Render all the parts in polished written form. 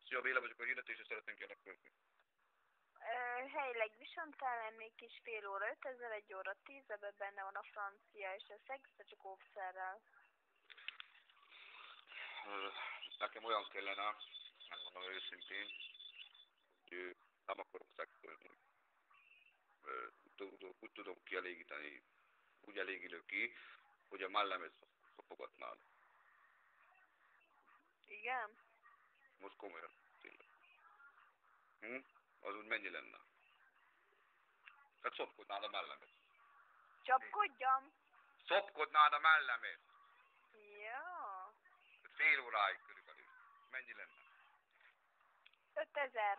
Szia, Béla vagyok, a hirdetésre szeretnénk érdeklődni. Helyileg Visontál, még kis fél óra 5000, 1 óra 10, ebben benne van a francia és a szegsze, csak óvszerrel. Nekem olyan kellene, megmondom őszintén, hogy nem akarok szexelni. Úgy tudom kielégíteni, úgy elégülő ki, hogy a mellemet szopogatnád. Igen? Most komolyan tényleg. Az úgy mennyi lenne? Hát szopkodnád a mellemet. Csapkodjam? Szopkodnád a mellemet! Ja. Fél óráig körülbelül. Mennyi lenne? 5000.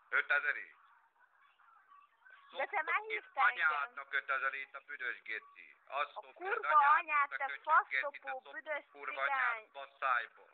5000 így? De te már hívtál engem. Anyádnak 5000 a büdös geci. A kurva anyát, te faszopó, büdös cigány. Kurva anyád, basszájból.